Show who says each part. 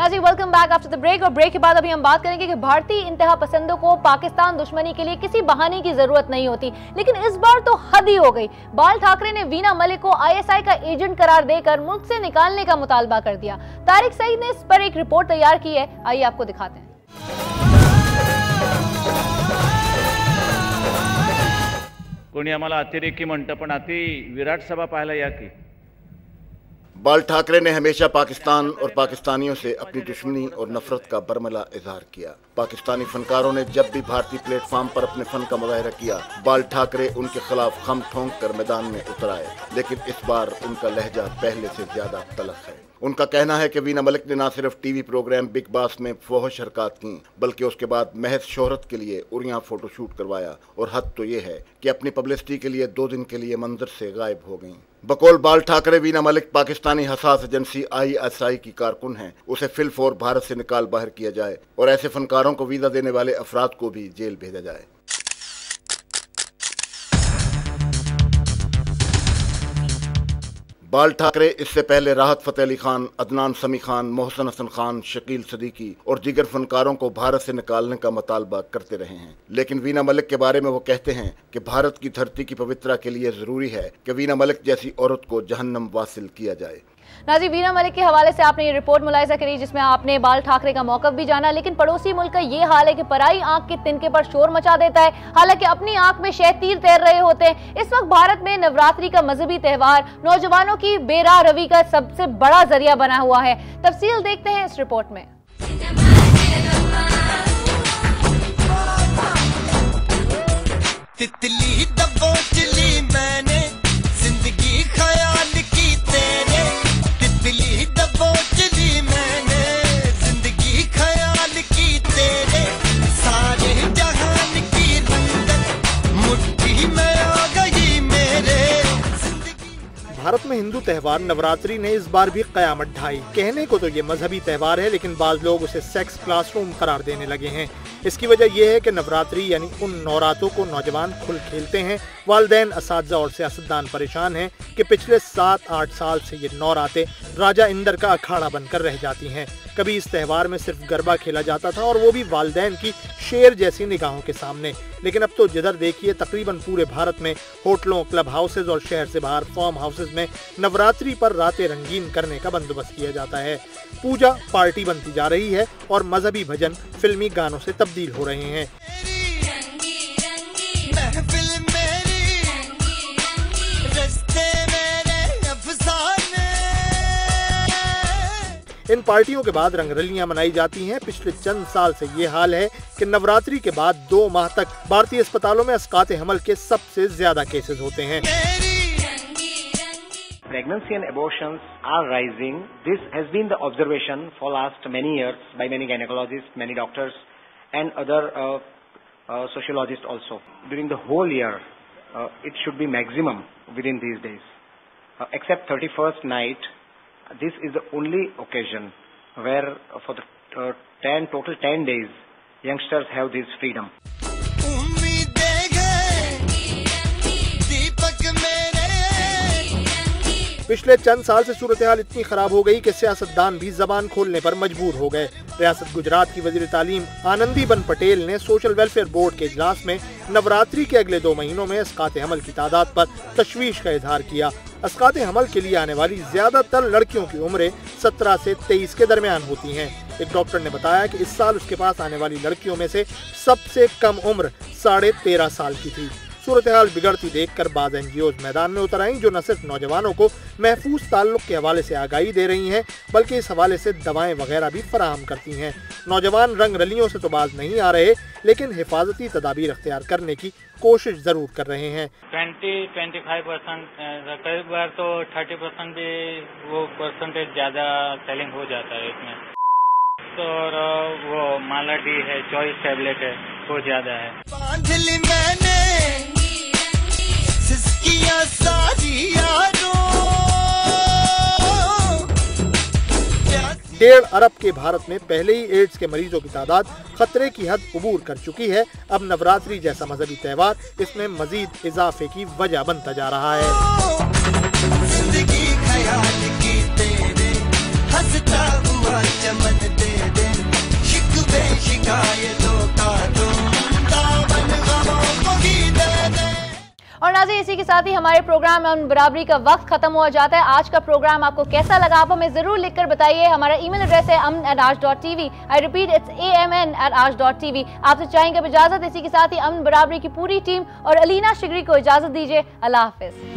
Speaker 1: नाज़रीन welcome back after the break. और break के बाद अभी हम बात करेंगे कि भारतीय इंतहा पसंदों को पाकिस्तान दुश्मनी के लिए किसी बहाने की जरूरत नहीं होती, लेकिन इस बार तो हद ही हो गई। बाल ठाकरे ने वीना मलिक को आईएसआई का एजेंट करार देकर मुल्क से निकालने का मुतालबा कर दिया। तारिक सईद ने इस पर एक रिपोर्ट तैयार की है, आइए आपको दिखाते हैं।
Speaker 2: कोणी आम्हाला अतिरेकी म्हणतं, पण अति विराट सभा पाहायला या की।
Speaker 3: बाल ठाकरे ने हमेशा पाकिस्तान और पाकिस्तानियों से अपनी दुश्मनी और नफरत का बरमला इजहार किया। पाकिस्तानी फनकारों ने जब भी भारतीय प्लेटफॉर्म पर अपने फन का मुजाहिरा किया, बाल ठाकरे उनके खिलाफ खम ठोंक कर मैदान में उतर आए। लेकिन इस बार उनका लहजा पहले से ज्यादा तलख है। उनका कहना है कि वीना मलिक ने न सिर्फ टीवी प्रोग्राम बिग बॉस में फोहश हरकत की, बल्कि उसके बाद महज शोहरत के लिए उरियां फोटोशूट करवाया। और हद तो ये है कि अपनी पब्लिसिटी के लिए 2 दिन के लिए मंजर से गायब हो गईं। बकौल बाल ठाकरे, वीना मलिक पाकिस्तानी हसास एजेंसी आईएसआई की कारकुन हैं। उसे फिलफौर भारत से निकाल बाहर किया जाए और ऐसे फनकारों को वीजा देने वाले अफराद को भी जेल भेजा जाए। बाल ठाकरे इससे पहले राहत फतेह अली खान, अदनान समी खान, मोहसन हसन खान, शकील सदीकी और दीगर फनकारों को भारत से निकालने का मुतालबा करते रहे हैं। लेकिन वीना मलिक के बारे में वो कहते हैं कि भारत की धरती की पवित्रता के लिए जरूरी है कि वीना मलिक जैसी औरत को जहन्नम वासिल किया जाए।
Speaker 1: नाज़रीन वीना मलिक के हवाले से आपने ये रिपोर्ट मुलाहिजा करी, जिसमें आपने बाल ठाकरे का मौक़िफ़ भी जाना। लेकिन पड़ोसी मुल्क का ये हाल है कि पराई आंख के तिनके पर शोर मचा देता है, हालांकि अपनी आंख में शहद तीर तैर रहे होते हैं। इस वक्त भारत में नवरात्रि का मजहबी त्यौहार नौजवानों की बेराह रवी का सबसे बड़ा जरिया बना हुआ है। तफसील देखते हैं इस रिपोर्ट में।
Speaker 4: तितली दबोच ली मैंने जिंदगी ख्याल की तेरे, तितली दबोच ली मैंने जिंदगी ख्याल की तेरे, सारे जहान की रंगत मुट्ठी में आ गई मेरे जिंदगी।
Speaker 5: भारत में हिंदू त्यौहार नवरात्रि ने इस बार भी कयामत ढाई। कहने को तो ये मजहबी त्यौहार है, लेकिन बाज लोग उसे सेक्स क्लासरूम करार देने लगे हैं। इसकी वजह यह है कि नवरात्रि यानी उन नौरातों को नौजवान खुल खेलते हैं। वालिदैन, असातिज़ा और सियासतदान परेशान हैं कि पिछले 7-8 साल से ये नौरातें राजा इंदर का अखाड़ा बनकर रह जाती हैं। कभी इस त्यौहार में सिर्फ गरबा खेला जाता था, और वो भी वालिदैन की शेर जैसी निगाहों के सामने। लेकिन अब तो जिधर देखिए तकरीबन पूरे भारत में होटलों, क्लब हाउसेज और शहर से बाहर फार्म हाउसेज में नवरात्रि पर रातें रंगीन करने का बंदोबस्त किया जाता है। पूजा पार्टी बनती जा रही है और मजहबी भजन फिल्मी गानों से तब्दील हो रहे हैं। इन पार्टियों के बाद रंगरलियां मनाई जाती हैं। पिछले चंद साल से ये हाल है कि नवरात्रि के बाद 2 माह तक भारतीय अस्पतालों में अस्कात हमल के सबसे ज्यादा केसेस होते हैं।
Speaker 6: Pregnancy and abortions are rising. This has been the observation for last many years by many gynecologists, many doctors, and other sociologists also. During the whole year, it should be maximum within these days. Except 31st night, this is the only occasion where for the total 10 days, youngsters have this freedom.
Speaker 5: पिछले चंद साल से सूरत हाल इतनी खराब हो गई कि सियासतदान भी जबान खोलने पर मजबूर हो गए। रियासत गुजरात की वजीर तालीम आनंदीबेन पटेल ने सोशल वेलफेयर बोर्ड के इजलास में नवरात्रि के अगले 2 महीनों में अस्कात हमल की तादाद पर तशवीश का इजहार किया। अस्कात हमल के लिए आने वाली ज्यादातर लड़कियों की उम्रें 17 से 23 के दरमियान होती हैं। एक डॉक्टर ने बताया कि इस साल उसके पास आने वाली लड़कियों में से सबसे कम उम्र 13.5 साल की थी। सूरत हाल बिगड़ती देखकर बाज़ एनजीओज मैदान में उतर आईं, जो न सिर्फ नौजवानों को महफूज ताल्लुक के हवाले से आगाही दे रही हैं, बल्कि इस हवाले से दवाएं वगैरह भी फराहम करती हैं। नौजवान रंग रलियों से तो बाज नहीं आ रहे, लेकिन हिफाजती तदाबीर अख्तियार करने की कोशिश जरूर कर रहे हैं।
Speaker 7: 20-25%, कई बार तो 30% भी वो परसेंटेज ज्यादा सेलिंग हो जाता है इसमें। तो वो मालाडी है, चॉइस टैबलेट है, वो ज्यादा है।
Speaker 5: 1.5 अरब के भारत में पहले ही एड्स के मरीजों की तादाद खतरे की हद अबूर कर चुकी है। अब नवरात्रि जैसा मजहबी त्यौहार इसमें मजीद इजाफे की वजह बनता जा रहा है।
Speaker 1: और नाज़रीन, इसी के साथ ही हमारे प्रोग्राम में बराबरी का वक्त खत्म हो जाता है। आज का प्रोग्राम आपको कैसा लगा आप हमें जरूर लिखकर बताइए। हमारा ईमेल एड्रेस है amn@aaj.tv। I repeat, it's amn@aaj.tv। आपसे चाहेंगे इजाजत। इसी के साथ ही अमन बराबरी की पूरी टीम और अलीना शिगरी को इजाजत दीजिए। अल्लाह हाफिज।